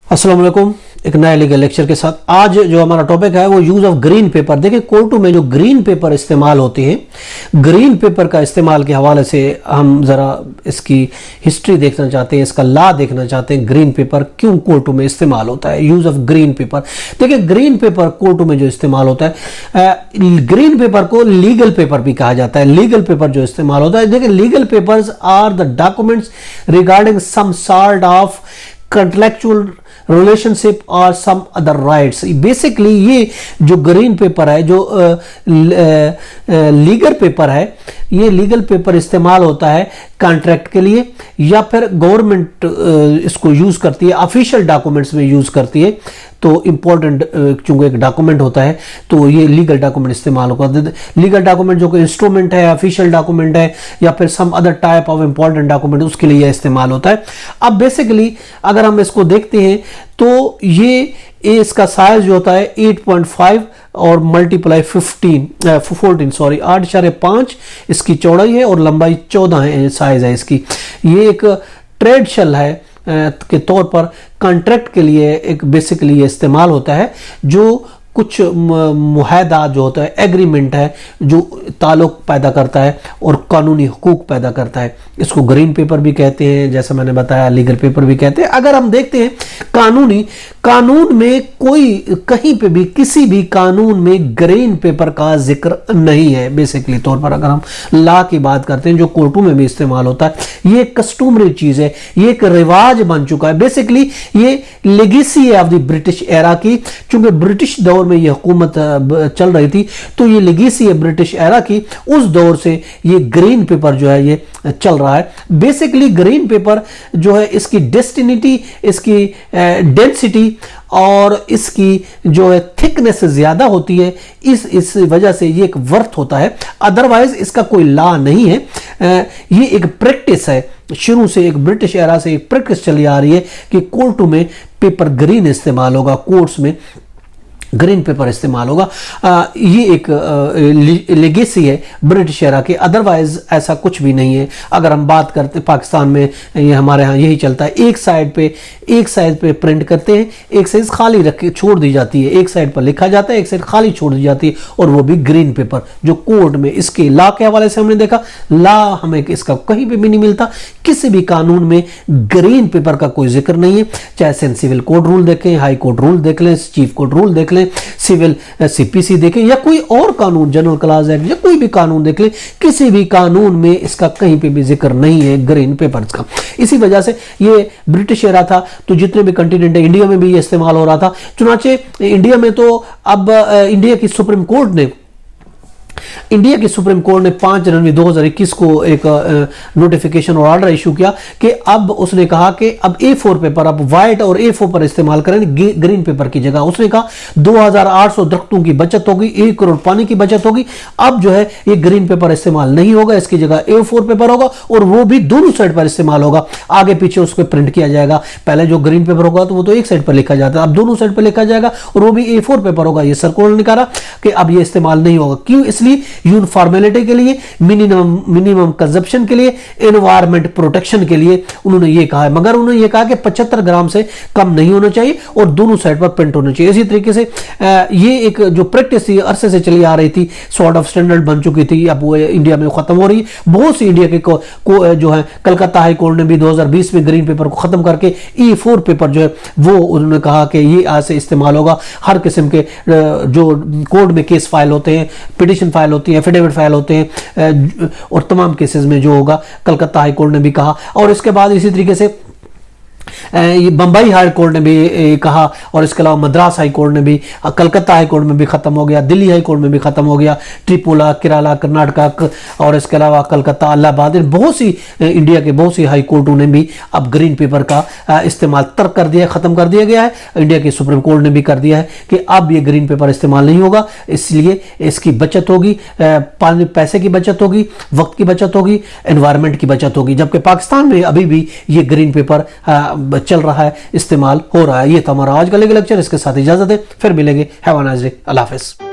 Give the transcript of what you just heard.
अस्सलाम वालेकुम। एक नए लीगल लेक्चर के साथ आज जो हमारा टॉपिक है वो यूज ऑफ ग्रीन पेपर। देखिए कोर्टों में जो ग्रीन पेपर इस्तेमाल होते हैं, ग्रीन पेपर का इस्तेमाल के हवाले से हम जरा इसकी हिस्ट्री देखना चाहते हैं, इसका लॉ देखना चाहते हैं। ग्रीन पेपर क्यों कोर्टों में इस्तेमाल होता है, यूज ऑफ ग्रीन पेपर। देखिए ग्रीन पेपर कोर्टों में जो इस्तेमाल होता है, ग्रीन पेपर को लीगल पेपर भी कहा जाता है। लीगल पेपर जो इस्तेमाल होता है, देखिए legal papers are the documents regarding some sort of contractual relationship और सम अदर राइट्स। बेसिकली ये जो ग्रीन पेपर है, जो लीगल पेपर है, ये लीगल पेपर इस्तेमाल होता है कॉन्ट्रैक्ट के लिए या फिर गवर्नमेंट इसको यूज करती है, ऑफिशियल डॉक्यूमेंट्स में यूज करती है। तो इंपॉर्टेंट चूंकि एक डॉक्यूमेंट होता है तो ये लीगल डॉक्यूमेंट इस्तेमाल होगा। लीगल डॉक्यूमेंट जो कि इंस्ट्रूमेंट है, ऑफिशियल डॉक्यूमेंट है या फिर some other type of important document, उसके लिए इस्तेमाल होता है। अब बेसिकली अगर हम इसको देखते हैं तो ये इसका साइज जो होता है 8.5 और मल्टीप्लाई 14 सॉरी 8.5 इसकी चौड़ाई है और लंबाई 14 है, साइज है इसकी। ये एक ट्रेड शेल है के तौर पर कॉन्ट्रैक्ट के लिए एक बेसिकली इस्तेमाल होता है, जो कुछ मुआहदा जो होता है, एग्रीमेंट है, जो ताल्लुक पैदा करता है और कानूनी हुकूक पैदा करता है। इसको ग्रीन पेपर भी कहते हैं, जैसा मैंने बताया लीगल पेपर भी कहते हैं। अगर हम देखते हैं कानून में कोई कहीं पे भी किसी भी कानून में ग्रीन पेपर का जिक्र नहीं है। बेसिकली तौर पर अगर हम लॉ की बात करते हैं जो कोर्टों में भी इस्तेमाल होता है, ये एक कस्टमरी चीज है, ये एक रिवाज बन चुका है। बेसिकली ये लेगेसी है ऑफ द ब्रिटिश एरा की। चूंकि ब्रिटिश दौर में ये हुकूमत चल रही थी तो ये लेगेसी है ब्रिटिश एरा की, उस दौर से ये ग्रीन पेपर जो है ये चल रहा है। बेसिकली ग्रीन पेपर जो है इसकी डेस्टिनिटी, इसकी डेंसिटी और इसकी जो है थिकनेस ज्यादा होती है, इस वजह से ये एक वर्थ होता है। अदरवाइज इसका कोई लॉ नहीं है। ये एक प्रैक्टिस है, शुरू से एक ब्रिटिश एरा से एक प्रैक्टिस चली आ रही है कि कोर्टों में पेपर ग्रीन इस्तेमाल होगा, कोर्ट्स में ग्रीन पेपर इस्तेमाल होगा। ये एक लेगेसी है ब्रिटिश एरा के, अदरवाइज ऐसा कुछ भी नहीं है। अगर हम बात करते पाकिस्तान में, ये हमारे यहाँ यही चलता है, एक साइड पे प्रिंट करते हैं, एक साइड खाली रख के छोड़ दी जाती है, एक साइड पर लिखा जाता है, एक साइड खाली छोड़ दी जाती है, और वो भी ग्रीन पेपर। जो कोर्ट में इसके लॉ के हवाले से हमने देखा, लॉ हमें इसका कहीं पे भी नहीं मिलता। किसी भी कानून में ग्रीन पेपर का कोई जिक्र नहीं है, चाहे सिविल कोड रूल देखें, हाई कोर्ट रूल देख लें, चीफ कोर्ट रूल देख लें, सिविल सीपीसी देखें या कोई और कानून, जनरल क्लास एक्ट या कोई भी कानून देख लें, किसी भी कानून में इसका कहीं पे भी जिक्र नहीं है ग्रीन पेपर्स का। इसी वजह से ये ब्रिटिश एरा था तो जितने भी कंटिनेंट है, इंडिया में भी ये इस्तेमाल हो रहा था। चुनाचे इंडिया में तो अब इंडिया की सुप्रीम कोर्ट ने 5 जनवरी 2021 को एक नोटिफिकेशन और ऑर्डर इशू किया कि अब उसने कहा कि अब A4 पेपर, अब व्हाइट और A4 पर इस्तेमाल करेंगे ग्रीन पेपर की जगह। उसने कहा 2800 दरख्तों की बचत होगी, 1 करोड़ पानी की बचत होगी। अब जो है ये ग्रीन पेपर इस्तेमाल नहीं होगा, इसकी जगह A4 पेपर होगा और वो भी दोनों साइड पर इस्तेमाल होगा। आगे पीछे उसको प्रिंट किया जाएगा। पहले जो ग्रीन पेपर होगा तो वो तो एक साइड पर लिखा जाता है, अब दोनों साइड पर लिखा जाएगा और वो भी A4 पेपर होगा। ये सर्कुलर निकाला कि अब ये इस्तेमाल नहीं होगा। क्यों? इसलिए यूनिफॉर्मेलिटी के लिए, मिनिमम कंजप्शन के लिए, एनवायरमेंट प्रोटेक्शन के लिए उन्होंने ये कहा है। मगर उन्होंने ये कहा कि 75 ग्राम से कम नहीं होना चाहिए और दोनों साइड पर प्रिंट होना चाहिए। इसी तरीके से ये एक जो प्रैक्टिस थी अरसे से चली आ रही थी, सॉर्ट ऑफ स्टैंडर्ड बन चुकी थी, अब वो इंडिया में खत्म हो रही है। बहुत सी इंडिया के जो है कलकत्ता हाई कोर्ट ने भी 2020 में ग्रीन पेपर को खत्म करके E4 पेपर जो है वो उन्होंने कहा कि ये आज से इस्तेमाल होगा। हर किस्म के जो कोर्ट में केस फाइल होते हैं, पिटिशन फाइल होती है, एफिडेविट फाइल होते हैं और तमाम केसेस में जो होगा, कलकत्ता हाई कोर्ट ने भी कहा। और इसके बाद इसी तरीके से ये बंबई हाई कोर्ट ने भी कहा और इसके अलावा मद्रास हाई कोर्ट ने भी, कलकत्ता हाई कोर्ट में भी खत्म हो गया, दिल्ली हाई कोर्ट में भी खत्म हो गया, त्रिपुरा, केरला, कर्नाटका और इसके अलावा कलकत्ता, इलाहाबाद, बहुत सी इंडिया के बहुत सी हाई कोर्टों ने भी अब ग्रीन पेपर का इस्तेमाल तर्क कर दिया, खत्म कर दिया गया है। इंडिया की सुप्रीम कोर्ट ने भी कर दिया है कि अब ये ग्रीन पेपर इस्तेमाल नहीं होगा। इसलिए इसकी बचत होगी, पानी पैसे की बचत होगी, वक्त की बचत होगी, एनवायरमेंट की बचत होगी। जबकि पाकिस्तान में अभी भी ये ग्रीन पेपर चल रहा है, इस्तेमाल हो रहा है। ये था हमारा आज का लीगल लेक्चर। इसके साथ इजाजत है, फिर मिलेंगे। Have a nice day. अल्लाह हाफिज़।